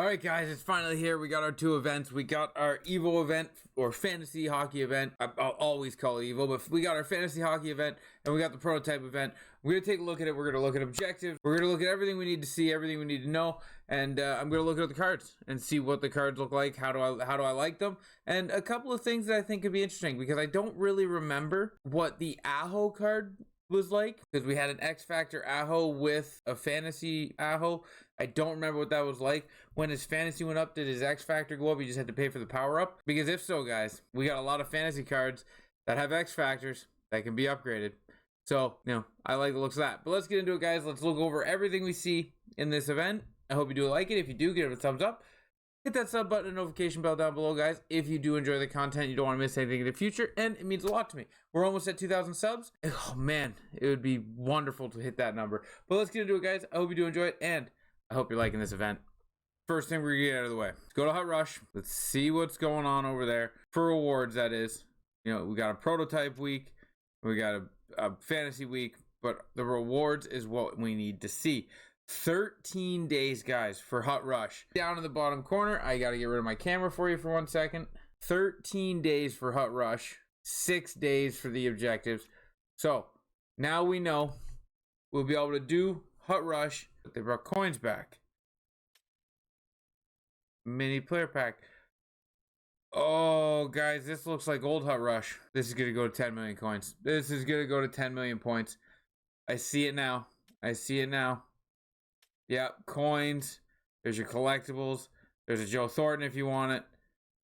All right, guys, it's finally here. We got our two events. We got our Evo event, or fantasy hockey event. I'll always call it Evo, but we got our fantasy hockey event, and we got the prototype event. We're going to take a look at it. We're going to look at objectives. We're going to look at everything we need to see, everything we need to know, and I'm going to look at the cards and see what the cards look like. How do I like them? And a couple of things that I think could be interesting, because I don't really remember what the Aho card was like, because we had an X Factor Aho with a fantasy Aho. I don't remember what that was like. When his fantasy went up, did his X Factor go up? You just had to pay for the power up? Because if so, guys, we got a lot of fantasy cards that have X Factors that can be upgraded. So, I like the looks of that. But let's get into it, guys. Let's look over everything we see in this event. I hope you do like it. If you do, give it a thumbs up. Hit that sub button and notification bell down below, guys. If you do enjoy the content, you don't want to miss anything in the future, and it means a lot to me. We're almost at 2,000 subs. Oh, man, it would be wonderful to hit that number. But let's get into it, guys. I hope you do enjoy it, and I hope you're liking this event. First thing we're going to get out of the way. Let's go to Hut Rush. Let's see what's going on over there. For rewards, that is. We got a prototype week. We got a fantasy week. But the rewards is what we need to see. 13 days, guys, for Hut Rush. Down in the bottom corner, I got to get rid of my camera for you for 1 second. 13 days for Hut Rush. 6 days for the objectives. So, now we know we'll be able to do Hut Rush. They brought coins back. Mini player pack. Oh, guys, this looks like old Hut Rush. This is going to go to 10 million coins. This is going to go to 10 million points. I see it now. Yep, coins. There's your collectibles. There's a Joe Thornton if you want it,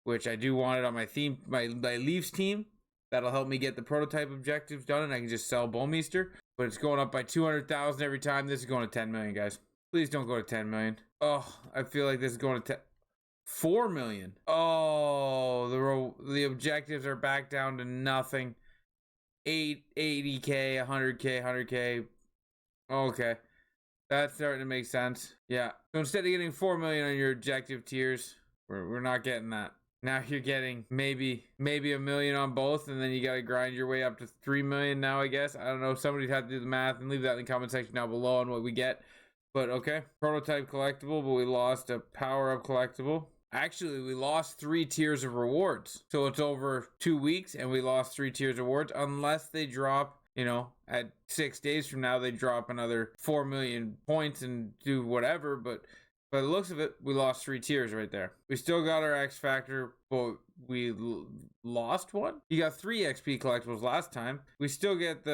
which I do want it on my theme, my Leafs team. That'll help me get the prototype objectives done, and I can just sell Bowmeister. But it's going up by 200,000 every time. This is going to 10 million, guys. Please don't go to 10 million. Oh, I feel like this is going to 4 million. Oh, the objectives are back down to nothing. 80K, 100K, 100K. Okay. That's starting to make sense. Yeah. So instead of getting 4 million on your objective tiers, we're not getting that. Now you're getting maybe $1 million on both, and then you got to grind your way up to 3 million now, I guess. I don't know. Somebody'd have to do the math and leave that in the comment section down below on what we get. But okay. Prototype collectible, but we lost a power-up collectible. Actually, we lost 3 tiers of rewards. So it's over 2 weeks, and we lost 3 tiers of rewards, unless they drop, at 6 days from now, they drop another 4 million points and do whatever. But by the looks of it, we lost 3 tiers right there. We still got our X Factor, but we lost 1. You got 3 XP collectibles last time. We still get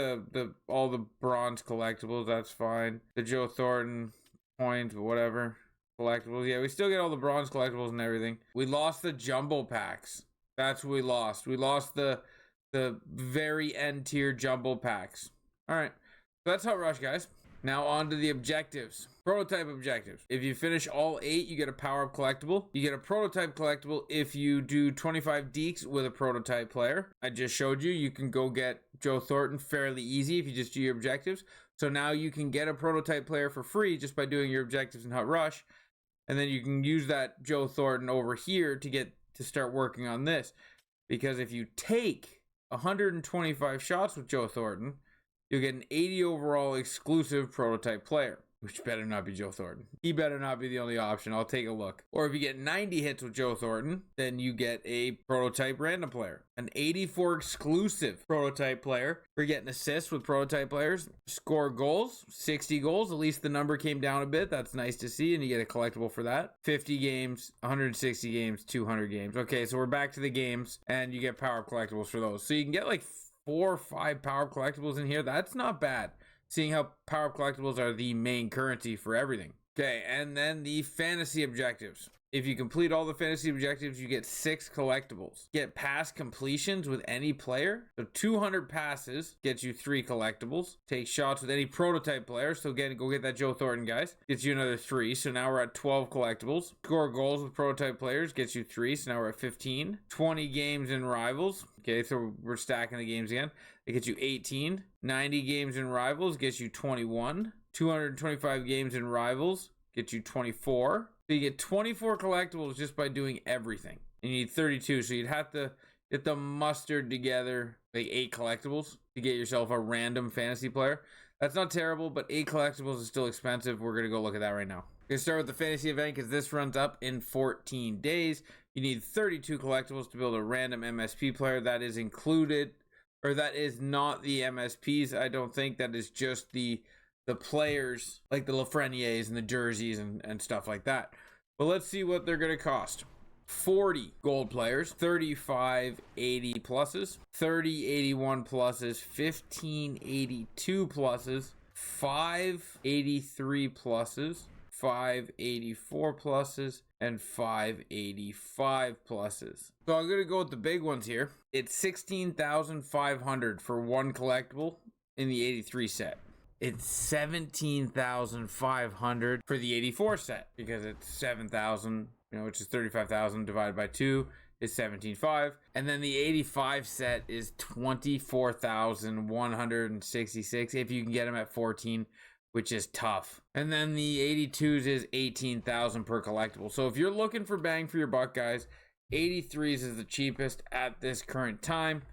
all the bronze collectibles. That's fine. The Joe Thornton points, whatever. Collectibles. Yeah, we still get all the bronze collectibles and everything. We lost the jumbo packs. That's what we lost. We lost the very end tier jumbo packs. All right. So that's Hut Rush, guys. Now on to the objectives. Prototype objectives. If you finish all 8, you get a power-up collectible. You get a prototype collectible if you do 25 deeks with a prototype player. I just showed you. You can go get Joe Thornton fairly easy if you just do your objectives. So now you can get a prototype player for free just by doing your objectives in Hut Rush. And then you can use that Joe Thornton over here to start working on this. Because if you take 125 shots with Joe Thornton, you'll get an 80 overall exclusive prototype player, which better not be Joe Thornton. He better not be the only option. I'll take a look. Or if you get 90 hits with Joe Thornton, then you get a prototype random player. An 84 exclusive prototype player. We're getting assists with prototype players. Score goals, 60 goals. At least the number came down a bit. That's nice to see, and you get a collectible for that. 50 games, 160 games, 200 games. Okay, so we're back to the games, and you get power collectibles for those. So you can get like 4 or 5 power collectibles in here. That's not bad, seeing how power collectibles are the main currency for everything. Okay, and then the fantasy objectives. If you complete all the fantasy objectives, you get 6 collectibles. Get pass completions with any player. So 200 passes gets you 3 collectibles. Take shots with any prototype player. So again, go get that Joe Thornton, guys. Gets you another 3. So now we're at 12 collectibles. Score goals with prototype players gets you 3. So now we're at 15. 20 games in rivals. Okay, so we're stacking the games again. It gets you 18. 90 games in rivals gets you 21. 225 games in rivals gets you 24. So you get 24 collectibles just by doing everything. And you need 32, so you'd have to get them mustered together, like 8 collectibles to get yourself a random fantasy player. That's not terrible, but 8 collectibles is still expensive. We're going to go look at that right now. Gonna start with the fantasy event because this runs up in 14 days. You need 32 collectibles to build a random MSP player. That is included, or that is not the MSPs. I don't think that is just the players, like the Lafreniers and the jerseys and stuff like that. But let's see what they're gonna cost. 40 gold players, 35 80 pluses, 30 81 pluses, 15 82 pluses, 5 83 pluses, 5 84 pluses, and 5 85 pluses. So I'm gonna go with the big ones here. It's 16,500 for one collectible in the 83 set. It's 17,500 for the 84 set because it's 7,000, which is 35,000 divided by 2 is 17,500. And then the 85 set is 24,166 if you can get them at 14, which is tough. And then the 82s is 18,000 per collectible. So if you're looking for bang for your buck, guys, 83s is the cheapest at this current time,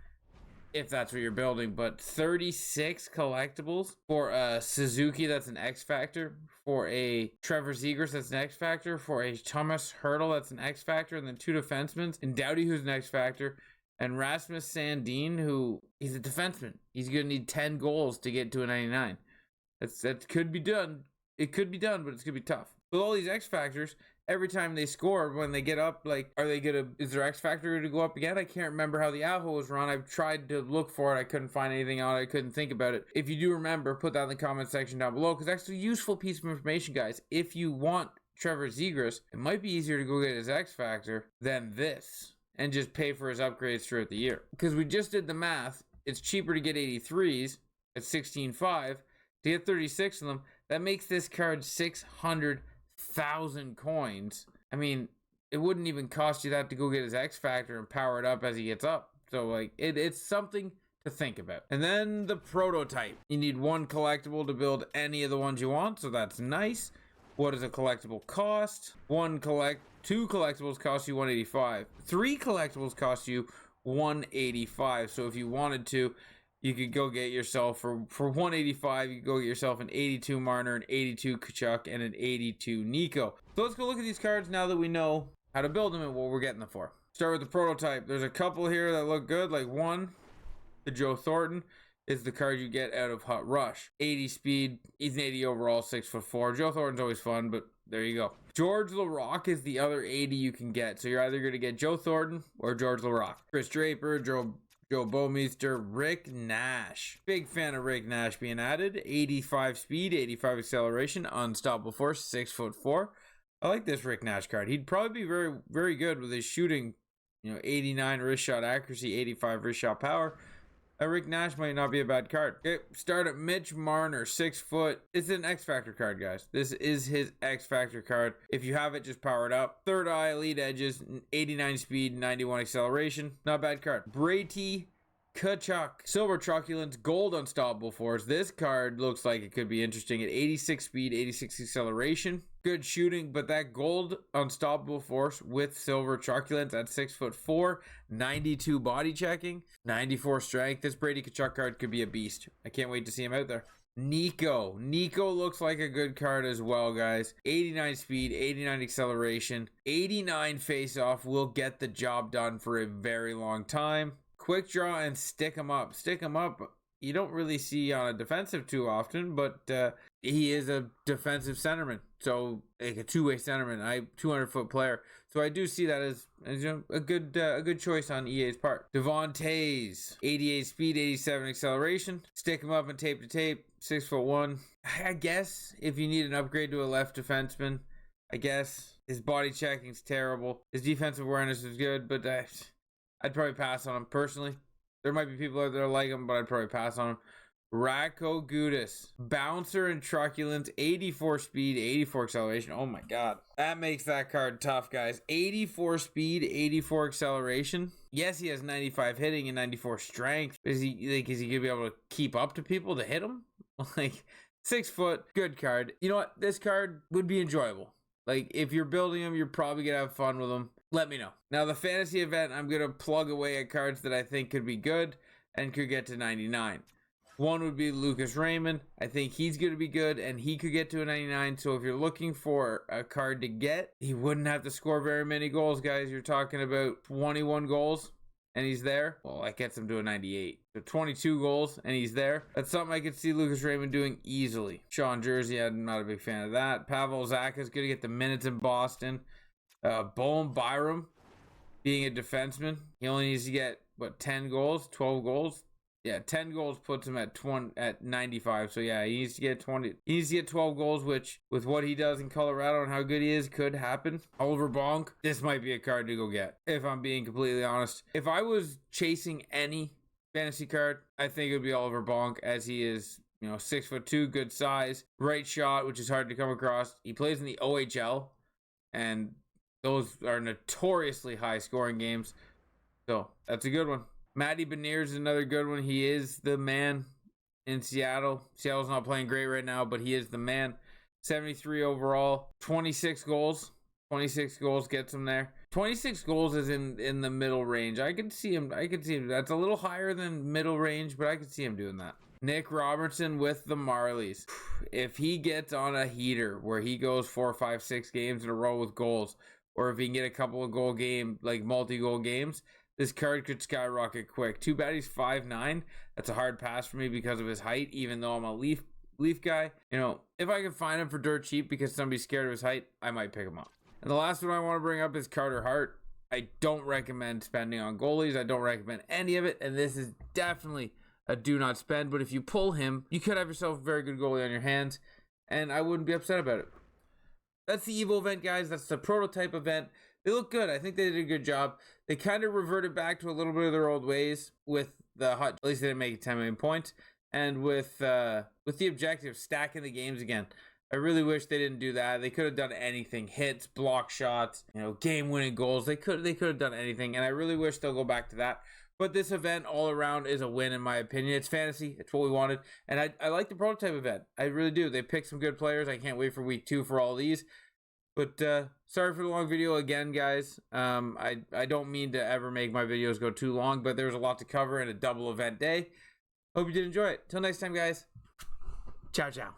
if that's what you're building. But 36 collectibles for a Suzuki, that's an X Factor, for a Trevor Zegras, that's an X Factor, for a Thomas Hertl, that's an X Factor, and then 2 defensemen, and Doughty, who's an X Factor, and Rasmus Sandin, who he's a defenseman. He's gonna need 10 goals to get to a 99. That could be done. It could be done, but it's gonna be tough. With all these X Factors, every time they score, when they get up, like, is their X Factor going to go up again? I can't remember how the Aho was run. I've tried to look for it. I couldn't find anything on it. I couldn't think about it. If you do remember, put that in the comment section down below, because that's a useful piece of information, guys. If you want Trevor Zegras, it might be easier to go get his X Factor than this and just pay for his upgrades throughout the year. Because we just did the math. It's cheaper to get 83s at 16.5 to get 36 of them. That makes this card 600,000 coins. I mean, it wouldn't even cost you that to go get his X Factor and power it up as he gets up. So, like, it's something to think about. And then the prototype. You need 1 collectible to build any of the ones you want, so that's nice. What does a collectible cost? 2 collectibles cost you 185. 3 collectibles cost you 185. So if you wanted to, you could go get yourself, for 185, you could go get yourself an 82 Marner, an 82 Kachuk, and an 82 Nico. So let's go look at these cards now that we know how to build them and what we're getting them for. Start with the prototype. There's a couple here that look good, like one, the Joe Thornton, is the card you get out of Hot Rush. 80 speed, he's an 80 overall, 6'4". Joe Thornton's always fun, but there you go. George Larocque is the other 80 you can get. So you're either going to get Joe Thornton or George Larocque. Chris Draper, Joe Bouwmeester, Rick Nash. Big fan of Rick Nash being added. 85 speed, 85 acceleration, unstoppable force, 6'4". I like this Rick Nash card. He'd probably be very, very good with his shooting. 89 wrist shot accuracy, 85 wrist shot power. Rick Nash might not be a bad card. Okay, start at Mitch Marner, 6 foot. It's an X Factor card, guys. This is his X Factor card. If you have it, just power it up. Third eye, elite edges, 89 speed, 91 acceleration. Not a bad card. Brady Kachuk, silver truculence, gold unstoppable force. This card looks like it could be interesting at 86 speed, 86 acceleration. Good shooting, but that gold unstoppable force with silver truculence at 6'4", 92 body checking, 94 strength. This Brady Kachuk card could be a beast. I can't wait to see him out there. Nico looks like a good card as well, guys. 89 speed, 89 acceleration, 89 face off. Will get the job done for a very long time. Quick draw and stick him up. Stick him up, you don't really see on a defensive too often, but he is a defensive centerman. So, like a two-way centerman, 200-foot player. So I do see that as a good choice on EA's part. Devon Tays, 88 speed, 87 acceleration. Stick him up and tape to tape, 6'1". I guess if you need an upgrade to a left defenseman, I guess his body checking's terrible. His defensive awareness is good, but I'd probably pass on him personally. There might be people out there that like him, but I'd probably pass on him. Radko Gudas, bouncer and truculence, 84 speed, 84 acceleration. Oh my god, that makes that card tough, guys. 84 speed, 84 acceleration. Yes, he has 95 hitting and 94 strength. Is he gonna be able to keep up to people to hit him? Like 6 foot, good card. You know what? This card would be enjoyable. Like if you're building him, you're probably gonna have fun with him. Let me know. Now the fantasy event, I'm gonna plug away at cards that I think could be good and could get to 99. One would be Lucas Raymond. I think he's going to be good, and he could get to a 99. So if you're looking for a card to get, he wouldn't have to score very many goals, guys. You're talking about 21 goals, and he's there. Well, that gets him to a 98. So 22 goals, and he's there. That's something I could see Lucas Raymond doing easily. Sean Jersey, I'm not a big fan of that. Pavel Zacha is going to get the minutes in Boston. Bowen Byram, being a defenseman, he only needs to get, 10 goals, 12 goals? Yeah, 10 goals puts him at 95. So yeah, he needs to get 20. He needs to get 12 goals, which with what he does in Colorado and how good he is, could happen. Oliver Bonk, this might be a card to go get, if I'm being completely honest. If I was chasing any fantasy card, I think it would be Oliver Bonk, as he is, 6'2", good size, right shot, which is hard to come across. He plays in the OHL, and those are notoriously high scoring games. So that's a good one. Matty Beniers is another good one. He is the man in Seattle. Seattle's not playing great right now, but he is the man. 73 overall, 26 goals. 26 goals gets him there. 26 goals is in the middle range. I could see him. That's a little higher than middle range, but I could see him doing that. Nick Robertson with the Marlies. If he gets on a heater where he goes 4, 5, 6 games in a row with goals, or if he can get a couple of multi-goal games, this card could skyrocket quick. Too bad he's 5'9". That's a hard pass for me because of his height, even though I'm a Leaf guy. If I can find him for dirt cheap because somebody's scared of his height, I might pick him up. And the last one I want to bring up is Carter Hart. I don't recommend spending on goalies. I don't recommend any of it. And this is definitely a do not spend. But if you pull him, you could have yourself a very good goalie on your hands. And I wouldn't be upset about it. That's the Evo event, guys. That's the prototype event. They look good. I think they did a good job. They kind of reverted back to a little bit of their old ways with the hot. At least they didn't make it 10 million points. And with the objective, stacking the games again. I really wish they didn't do that. They could have done anything. Hits, block shots, game-winning goals. They could have done anything. And I really wish they'll go back to that. But this event all around is a win, in my opinion. It's fantasy. It's what we wanted. And I like the prototype event. I really do. They picked some good players. I can't wait for week 2 for all these. But sorry for the long video again, guys. I don't mean to ever make my videos go too long, but there's a lot to cover in a double event day. Hope you did enjoy it. Till next time, guys. Ciao, ciao.